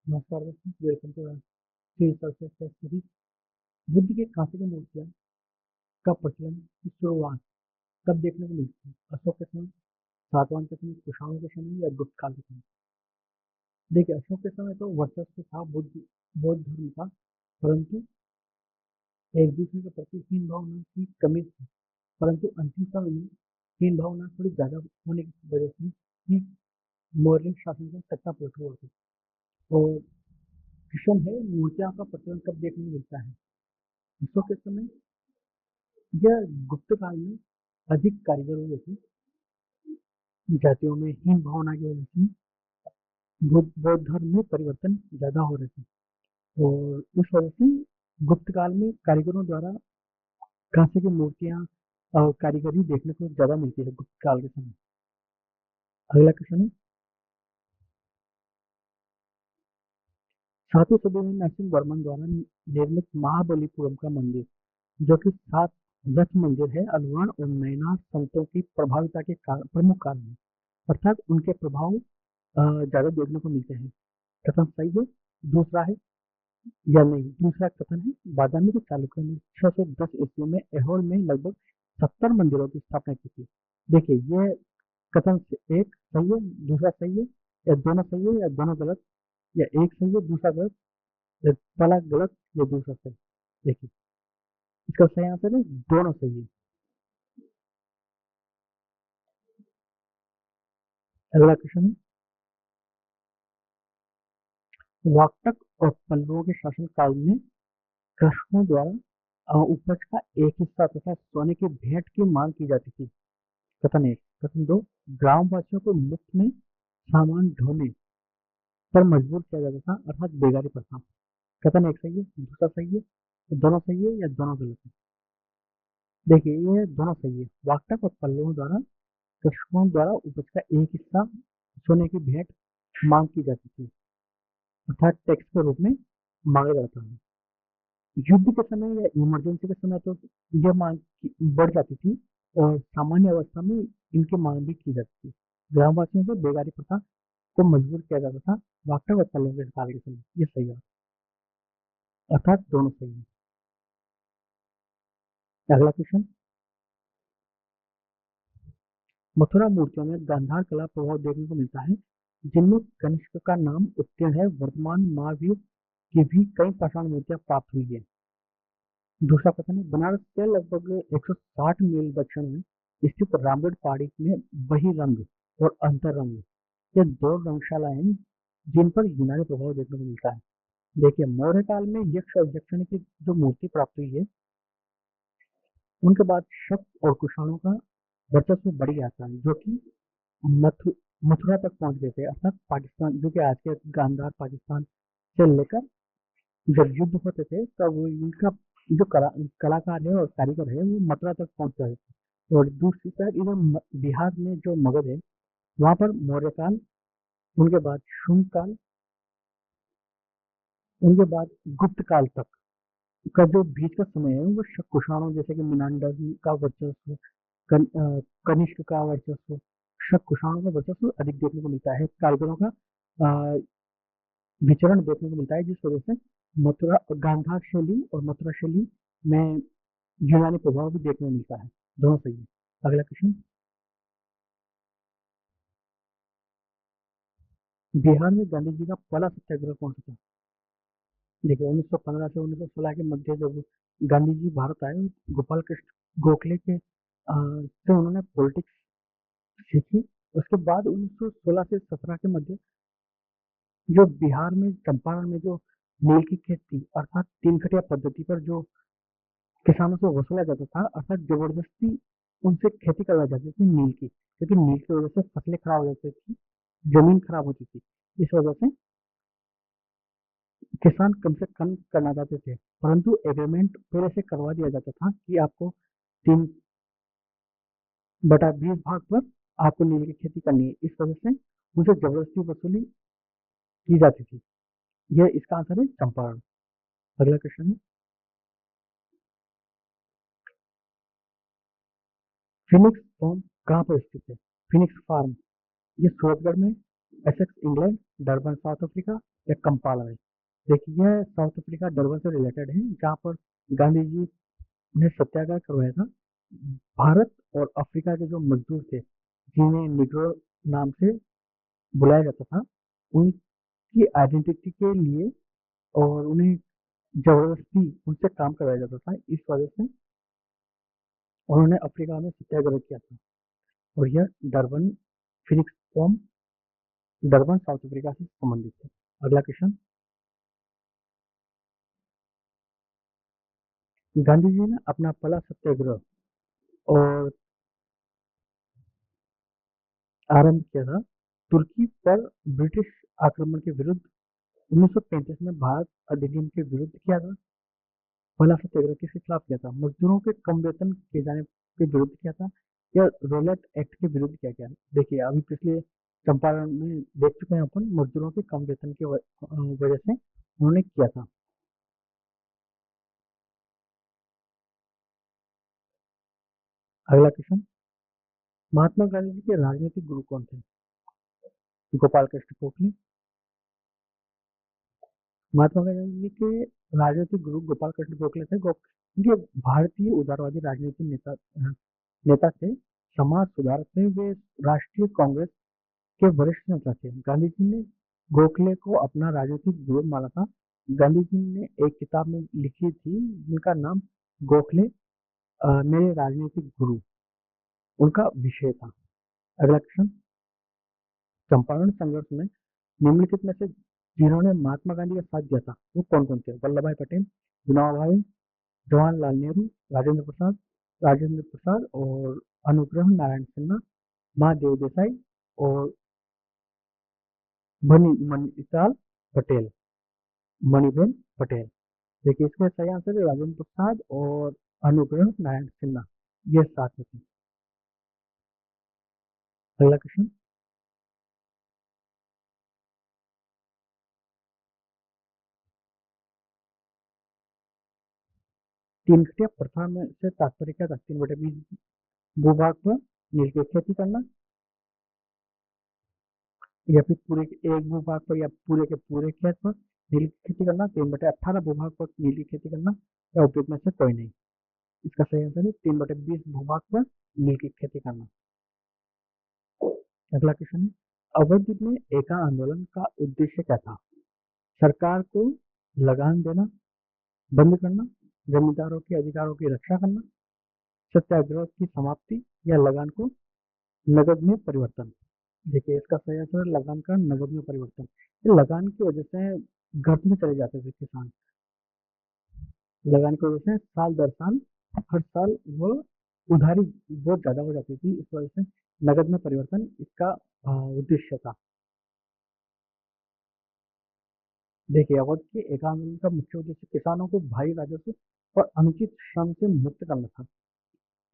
नमस्कार दोस्तों, welcome to series. Buddha के कांसे की मूर्तियां का प्रचलन की शुरुआत कब देखने को मिलती है? अशोक के समय, सातवाहन के समय, कुषाणों के समय या गुप्त काल के समय? देखिए, अशोक के समय तो वर्चस्व था बौद्ध धर्म का, परंतु एक दूसरे के प्रति हीन भावना की कमी थी। परंतु अंतिम समय में हीन भावना थोड़ी ज्यादा होने की वजह से ही मौर्य शासन का सत्ता पलट हुआ था। और प्रश्न है, मूर्तियां का प्रचलन कब देखने को मिलता है? अशोक के समय या गुप्त काल में अधिक कारीगरों जैसे जातियों में हीन भावना की वजह से बौद्ध धर्म में परिवर्तन ज्यादा हो रहे थे। और उस वजह से गुप्त काल में कारीगरों द्वारा कांसे की मूर्तियां कारीगरी देखने को ज्यादा मिलती है गुप्त काल के समय। अगला क्वेश्चन है, 7वीं सदी में नरसिंह वर्मन द्वारा निर्मित महाबलीपुरम का मंदिर, जो कि 7 रथ मंदिर है, अलवार और नयनार संतों की प्रभाविता के प्रमुख कारण है। अर्थात उनके प्रभाव ज्यादा देखने को मिलते हैं। कथन सही है? दूसरा है या नहीं? दूसरा कथन है, बादामी के चालुक्यों ने 610 ईस्वी में ऐहोल में लगभग 70 मंदिरों की स्थापना की थी। देखिए, ये कथन से एक सही है, दूसरा सही है, या दोनों सही है, या दोनों गलत, या एक सही है दूसरा गलत, या पहला गलत या दूसरा सही? देखिए, इसका सही आंसर है दोनों सही है। अगला क्वेश्चन है, वाकटक और पल्लवों के शासन काल में कृषकों द्वारा उपज का एक हिस्सा तथा सोने की भेंट की मांग की जाती थी। कथन एक। कथन दो, ग्रामवासियों को मुफ्त में सामान ढोने पर मजबूर किया जाता था, अर्थात बेगारी प्रथा। कथन एक सही है, दूसरा सही है, दोनों सही है, या दोनों गलत है? देखिए, ये दोनों सही है। वाकटक और पल्लवों द्वारा कृषकों द्वारा उपज का एक हिस्सा सोने की भेंट मांग की जाती थी, अर्थात टैक्स के रूप में मांगा जाता है। युद्ध के समय या इमरजेंसी के समय तो यह मांग बढ़ जाती थी, और सामान्य अवस्था में इनकी मांग भी की जाती थी। ग्रामवासियों को बेगारी प्रथा को मजबूर किया जाता था वाकटक और पल्लव के काल के समय। ये सही है, अर्थात दोनों सही है। अगला क्वेश्चन, मथुरा मूर्तियों में गांधार कला प्रभाव देखने को मिलता है, जिनमें कनिष्क का नाम उत्तीर्ण है। वर्तमान महावीर की भी कई पाषाण मूर्तियां प्राप्त हुई है। दूसरा कथन है, बनारस से लगभग 160 मील दक्षिण में स्थित रामगढ़ पहाड़ी में बहिरंग और अंतरंग, ये दो रंगशालाएं हैं जिन पर यूनानी प्रभाव देखने को मिलता है। देखिए, मौर्य काल में यक्ष और यक्षिणी की जो मूर्ति प्राप्त हुई है, उनके बाद शक और कुषाणों का वर्चस्व बढ़ गया था, जो कि मथु मथुरा तक पहुंच गए थे, अर्थात पाकिस्तान, जो कि आज के गांधार पाकिस्तान से लेकर जब युद्ध होते थे तब इनका जो कलाकार है और कारीगर है वो मथुरा तक पहुंच गए थे। और दूसरी साइड इधर बिहार में जो मगध है, वहां पर मौर्य काल, उनके बाद शुंग काल, उनके बाद गुप्त काल तक का जो बीच का समय है वो कुषाणों जैसे कि मिनांडर का वर्चस्व, कनिष्क का वर्चस्व, शक कुषाणों का वर्चस्व अधिक देखने को मिलता है। कारीगरों का अ, विचरण देखने को मिलता है, जिस वजह से मथुरा गांधार शैली और मथुरा शैली में यूनानी प्रभाव भी देखने को मिलता है। दोनों सही है। अगला क्वेश्चन, बिहार में गांधी जी का पहला सत्याग्रह कौन सा था? देखिए, 1915 से 1916 के मध्य जब गांधी जी भारत आए, गोपाल कृष्ण गोखले के से उन्होंने पॉलिटिक्स सीखी। उसके बाद 1916 से 17 के मध्य जो बिहार में चंपारण में जो नील की खेती, अर्थात तीन खटिया पद्धति पर जो किसानों से वसूला जाता था, अर्थात जबरदस्ती उनसे खेती करवाई जाती थी नील की, क्योंकि नील की वजह से फसलें खराब हो जाती थी, जमीन खराब होती थी। इस वजह से किसान कम से कम करना चाहते थे, परंतु एग्रीमेंट पहले से करवा दिया जाता था कि आपको 3/20 भाग पर आपको नील की खेती करनी है। इस वजह से उनसे जबरदस्ती वसूली की जाती थी। यह इसका आंसर है चंपारण। अगला क्वेश्चन है, फिनिक्स फार्म कहाँ पर स्थित है? फिनिक्स फार्म, ये सूरतगढ़ में, Essex England, Durban south Africa, या कंपाला में। देखिए यह साउथ अफ्रीका डरबन से रिलेटेड है, जहाँ पर गांधी जी ने सत्याग्रह करवाया था। भारत और अफ्रीका के जो मजदूर थे, जिन्हें निग्रो नाम से बुलाया जाता था, उनकी आइडेंटिटी के लिए और उन्हें जबरदस्ती उनसे काम करवाया जाता था, इस वजह से उन्होंने अफ्रीका में सत्याग्रह किया था। और यह Durban Phoenix form Durban south Africa से संबंधित है। अगला क्वेश्चन, गांधी जी ने अपना पहला सत्याग्रह और आरंभ किया था तुर्की पर ब्रिटिश आक्रमण के विरुद्ध 1935 में भारत अधिनियम के विरुद्ध किया था। पहला सत्याग्रह किसके खिलाफ किया था? मजदूरों के कम वेतन किए जाने के विरुद्ध किया था, या रोलेट एक्ट के विरुद्ध किया गया? देखिए अभी पिछले चंपारण में देख चुके हैं अपन, मजदूरों के कम वेतन की वजह से उन्होंने किया था। अगला क्वेश्चन, महात्मा गांधी जी के राजनीतिक गुरु कौन थे? गोपाल कृष्ण गोखले। महात्मा गांधी जी के राजनीतिक गुरु गोपाल कृष्ण गोखले थे। ये भारतीय उदारवादी राजनीतिक नेता थे, समाज सुधारक थे। वे राष्ट्रीय कांग्रेस के वरिष्ठ नेता थे। गांधी जी ने गोखले को अपना राजनीतिक गुरु माना था। गांधी जी ने एक किताब में लिखी थी जिनका नाम गोखले मेरे राजनीतिक गुरु, उनका विषय था। अगला क्वेश्चन, चंपारण संघर्ष में निम्नलिखित में से जिन्होंने महात्मा गांधी का साथ दिया था वो कौन कौन थे? वल्लभ भाई पटेल, विनोबा भावे, जवाहरलाल नेहरू, राजेंद्र प्रसाद और अनुग्रह नारायण सिन्हा, महादेव देसाई और मणिलाल पटेल, मणिबेन पटेल। देखिए इसका सही आंसर है राजेंद्र प्रसाद और अनुग्रह नारायण सिन्हा, ये साथ में थे। अगला क्वेश्चन, तीन घटिया प्रथा में से तात्पर्य क्या था? 3/20 भूभाग पर नील की खेती करना, या फिर पूरे के एक भूभाग पर या पूरे के पूरे खेत पर नील की खेती करना, 3/18 भूभाग पर नील की खेती करना, या उपयुक्त में से कोई नहीं? इसका सही आंसर है 3/20 भूभाग पर नील की खेती करना। अगला क्वेश्चन है, अवध में एका आंदोलन का उद्देश्य क्या था? सरकार को लगान देना बंद करना, जमींदारों के अधिकारों की रक्षा करना, सत्याग्रह की समाप्ति, या लगान को नगद में परिवर्तन? देखिए इसका सही आंसर है लगान का नगद में परिवर्तन। ये लगान की वजह से गर्त में चले जाते थे किसान। लगान की वजह से साल दर साल हर साल वो उधारी बहुत ज्यादा हो जाती थी, इस वजह से नगद में परिवर्तन इसका उद्देश्य था। देखिए अवध के एक आंदोलन का मुख्य उद्देश्य किसानों को भारी राजस्व और अनुचित श्रम से मुक्त करना था।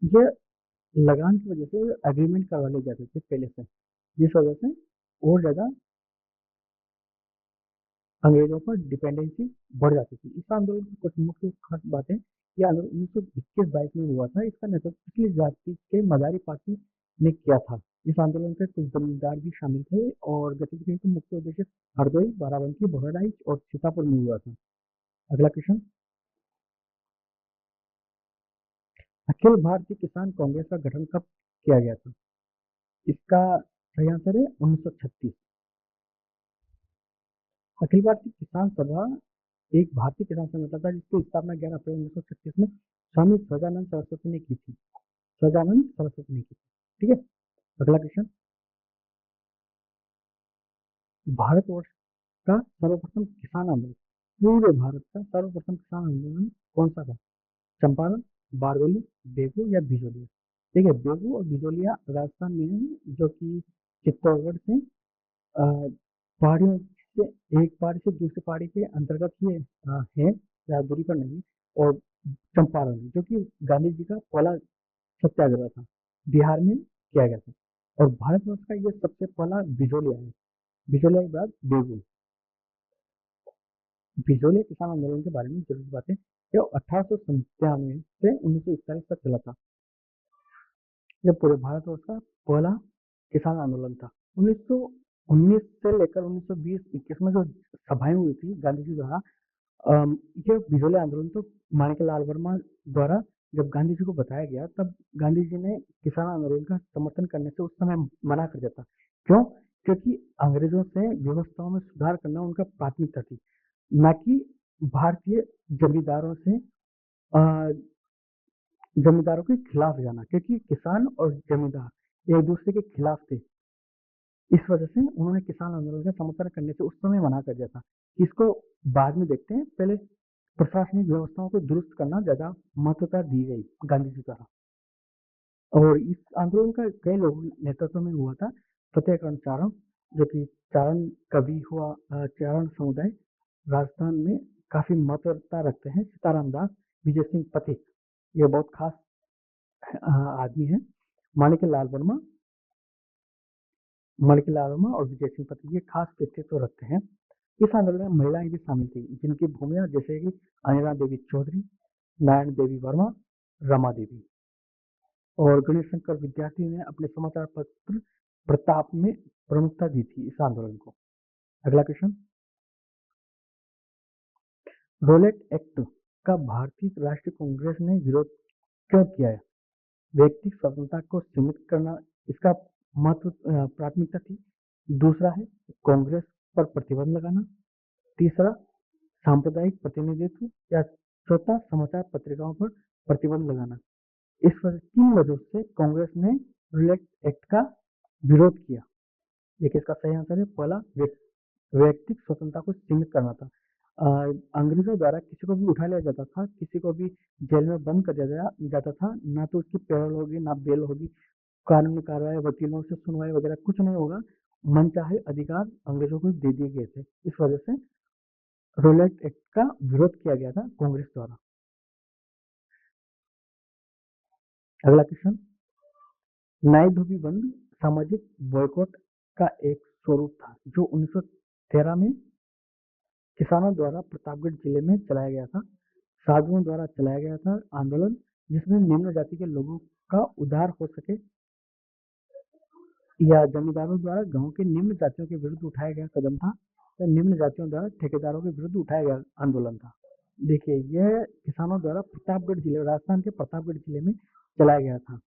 ये लगान की वजह से एग्रीमेंट करवा ले जाते थे पहले से, जिस वजह से और ज्यादा अंग्रेजों पर डिपेंडेंसी बढ़ जाती थी। इस आंदोलन की कुछ मुख्य खास बातें, यह आंदोलन 1921-22 में हुआ था। इसका नेतृत्व पिछली जाति के मदारी पार्टी ने किया था। इस आंदोलन में कुछ जमींदार भी शामिल थे और गतिविधियों का मुख्य उद्देश्य हरदोई, बाराबंकी, बहराइच और सीतापुर में हुआ था। अगला क्वेश्चन, अखिल भारतीय किसान कांग्रेस का गठन कब किया गया था? इसका सही आंसर है 1936। अखिल भारतीय किसान सभा एक भारतीय किसान संगठन था जिसकी स्थापना 11 अप्रैल 1936 में स्वामी सदानंद सरस्वती ने की थी। सदानंद सरस्वती ने की थी। ठीक है। अगला क्वेश्चन, भारतवर्ष का सर्वप्रथम किसान आंदोलन, पूरे भारत का सर्वप्रथम किसान आंदोलन कौन सा था? चंपारण, बारडोली, बेगू या बिजोलिया? देखिए बेगू और बिजोलिया राजस्थान में है, जो कि चित्तौड़गढ़ से पहाड़ियों से एक पहाड़ी से दूसरी पहाड़ी के अंतर्गत ये है, ज्यादा दूरी पर नहीं है। और चंपारण जो कि गांधी जी का पहला सत्याग्रह था, बिहार में किया गया था। और भारतवर्ष का ये सबसे पहला बिजोलिया है। बिजोलिया के बाद बेगू। बिजोलिया किसान आंदोलन के बारे में जरूरी बातें, यह 1897 से 1941 तक चला था। यह पूरे भारतवर्ष का पहला किसान आंदोलन था। 1900 19 से लेकर 1920-21 में जो सभाएं हुई थी गांधी जी द्वारा, ये बिजोले आंदोलन तो माणिक्यलाल वर्मा द्वारा जब गांधी जी को बताया गया, तब गांधी जी ने किसान आंदोलन का समर्थन करने से उस समय मना कर दिया था। क्यों? क्योंकि अंग्रेजों से व्यवस्थाओं में सुधार करना उनका प्राथमिकता थी, न कि भारतीय जमींदारों से जमींदारों के खिलाफ जाना, क्योंकि किसान और जमींदार एक दूसरे के खिलाफ थे। इस वजह से उन्होंने किसान आंदोलन का समर्थन करने से उस समय मना कर दिया था। इसको बाद में देखते हैं, पहले प्रशासनिक व्यवस्थाओं को दुरुस्त करना ज्यादा महत्वता दी गई गांधी जी द्वारा। और इस आंदोलन का कई लोगों के नेतृत्व में हुआ था। फतेहकरण चारण, जो कि चारण कवि हुआ, चारण समुदाय राजस्थान में काफी महत्वता रखते हैं। सीताराम दास, विजय सिंह पथिक, ये बहुत खास आदमी है। माणिक्यलाल वर्मा और विजय सिंह पथिक ये खास व्यक्तित्व रखते हैं। इस आंदोलन में महिलाएं भी शामिल थी, जिनकी भूमिका जैसे कि अनिला देवी चौधरी, नारायण देवी वर्मा, रमा देवी। और गणेश शंकर विद्यार्थी ने अपने समाचार पत्र प्रताप में प्रमुखता दी थी इस आंदोलन को। अगला क्वेश्चन, रोलेट एक्ट का भारतीय राष्ट्रीय कांग्रेस ने विरोध क्यों किया है? व्यक्तिगत स्वतंत्रता को सीमित करना इसका महत्व प्राथमिकता थी। दूसरा है कांग्रेस पर प्रतिबंध लगाना। तीसरा सांप्रदायिक प्रतिनिधित्व, या चौथा समाचार पत्रिकाओं पर प्रतिबंध लगाना। इस तीन वजह से कांग्रेस ने रोलेट एक्ट का विरोध किया। देखिए, इसका सही आंसर है पहला, व्यक्तिगत स्वतंत्रता को सीमित करना था। अंग्रेजों द्वारा किसी को भी उठा लिया जाता था, किसी को भी जेल में बंद कर दिया जाता था, ना तो उसकी पैरोल होगी ना बेल होगी, कानूनी कार्रवाई, वकीलों से सुनवाई वगैरह कुछ नहीं होगा। मनचाहे अधिकार अंग्रेजों को दे दिए गए थे। इस वजह से रोलेट एक्ट का विरोध किया गया था कांग्रेस द्वारा। अगला क्वेश्चन, न्याय धोबी बंद सामाजिक बॉयकॉट का एक स्वरूप था, जो 1913 में किसानों द्वारा प्रतापगढ़ जिले में चलाया गया था। साधुओं द्वारा चलाया गया था आंदोलन, जिसमें निम्न जाति के लोगों का उद्धार हो सके, या जमींदारों द्वारा गांव के निम्न जातियों के विरुद्ध उठाया गया कदम था, या निम्न जातियों द्वारा ठेकेदारों के विरुद्ध उठाया गया आंदोलन था। देखिए, यह किसानों द्वारा प्रतापगढ़ जिले, राजस्थान के प्रतापगढ़ जिले में चलाया गया था।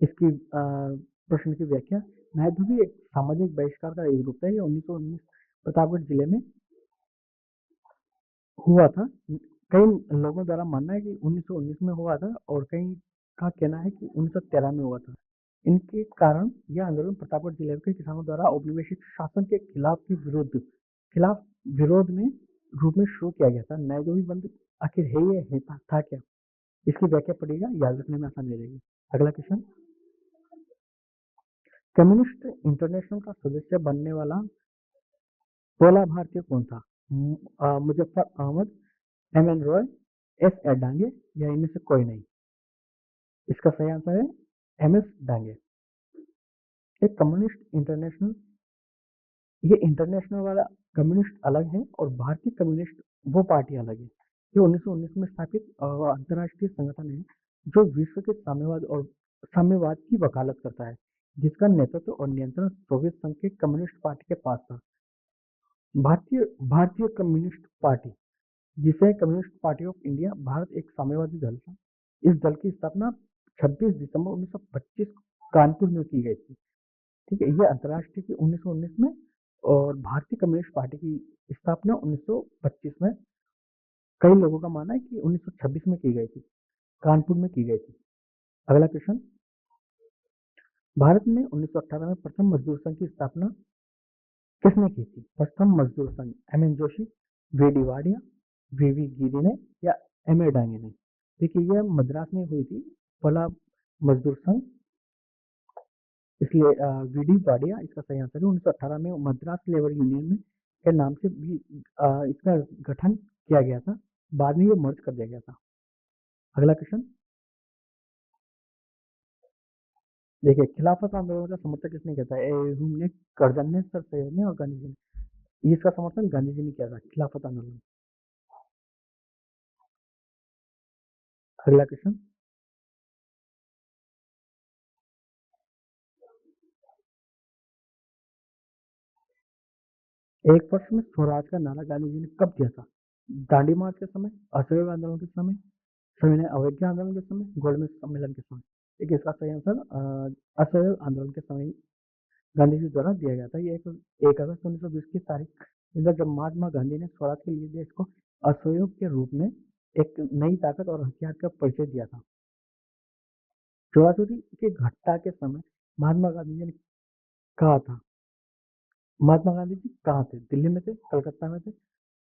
इसकी प्रश्न की व्याख्या, न्यायधुबी एक सामाजिक बहिष्कार का एक रूप है। ये 1919 प्रतापगढ़ जिले में हुआ था। कई लोगों द्वारा मानना है कि 1919 में हुआ था, और कई का कहना है कि 1913 में हुआ था। इनके कारण यह आंदोलन प्रतापगढ़ जिले के किसानों द्वारा औपनिवेशिक शासन के खिलाफ विरोध में रूप में शुरू किया गया था। न्यायधुबी बंद आखिर है ये है था क्या? इसकी व्याख्या पड़ेगा, याद रखने में आसानी रहेगी। अगला क्वेश्चन, कम्युनिस्ट इंटरनेशनल का सदस्य बनने वाला पहला भारतीय कौन था? मुजफ्फर अहमद, एम.एन. रॉय, एस.ए. डांगे, या इनमें से कोई नहीं? इसका सही आंसर है एम.एस. डांगे। एक कम्युनिस्ट इंटरनेशनल, ये इंटरनेशनल वाला कम्युनिस्ट अलग है और भारतीय कम्युनिस्ट वो पार्टी अलग है। ये 1919 में स्थापित अंतर्राष्ट्रीय संगठन है, जो विश्व के साम्यवाद की वकालत करता है, जिसका नेतृत्व और नियंत्रण सोवियत संघ के कम्युनिस्ट पार्टी के पास था। भारतीय कम्युनिस्ट पार्टी, जिसे communist party of India, Bharat एक साम्यवादी दल था। इस दल की स्थापना 26 दिसंबर 1925 कानपुर में की गई थी। ठीक है, यह अंतर्राष्ट्रीय की 1919 में, और भारतीय कम्युनिस्ट पार्टी की स्थापना 1925 में। कई लोगों का मानना है कि 1926 में की गई थी, कानपुर में की गई थी। अगला क्वेश्चन, भारत में 1918 में प्रथम मजदूर संघ की स्थापना किसने की थी? प्रथम मजदूर संघ M N. Joshi, V D. Wadia, V V. Giri ने, या एम.ए. डांगे ने? देखिए, यह मद्रास में हुई थी पहला मजदूर संघ, इसलिए वी.डी. वाडिया इसका सही आंसर है। 1918 में मद्रास लेबर यूनियन के नाम से भी इसका गठन किया गया था, बाद में ये मर्ज कर दिया गया था। अगला क्वेश्चन, देखिए, खिलाफत आंदोलन का समर्थन किसने किया था? ने, करजन ने, सर सैयद ने, और गांधी जी ने? इसका समर्थन गांधी जी ने किया था, खिलाफत आंदोलन। अगला क्वेश्चन, एक वर्ष में स्वराज का नारा गांधी जी ने कब दिया था? दांडी मार्च के समय, असहयोग आंदोलन के समय, सविनय अवज्ञा आंदोलन के समय, गोलमेज सम्मेलन के समय। देखिए इसका सही आंसर असहयोग आंदोलन के समय गांधी जी द्वारा दिया गया था। ये 1 अगस्त 1920 की तारीख जब महात्मा गांधी ने स्वराज के लिए देश को असहयोग के रूप में एक नई ताकत और हथियार का परिचय दिया था। चोरी की घटना के समय महात्मा गांधी जी ने कहा था, महात्मा गांधी जी कहाँ थे? दिल्ली में थे, कलकत्ता में थे,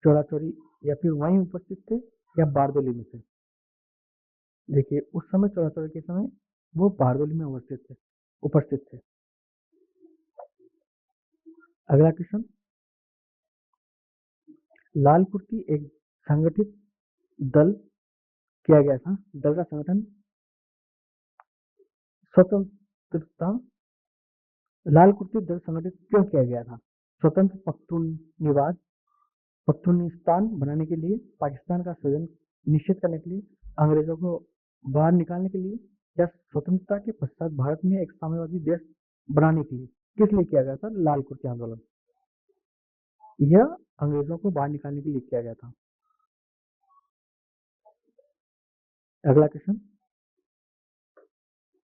चोरी या फिर वहीं उपस्थित थे या बारदोली में थे? देखिए उस समय चोरी के समय वो बारदोली में उपस्थित थे। अगला क्वेश्चन, लाल कुर्ती एक संगठित दल किया गया था। दल का संगठन स्वतंत्रता लाल कुर्ती दल संगठित क्यों किया गया था? स्वतंत्र पख्तूनिस्तान बनाने के लिए, पाकिस्तान का सृजन निश्चित करने के लिए, अंग्रेजों को बाहर निकालने के लिए, या स्वतंत्रता के पश्चात भारत में एक साम्यवादी देश बनाने के लिए? किस लिए किया गया था लाल कुर्ती आंदोलन? यह अंग्रेजों को बाहर निकालने के लिए किया गया था। अगला क्वेश्चन,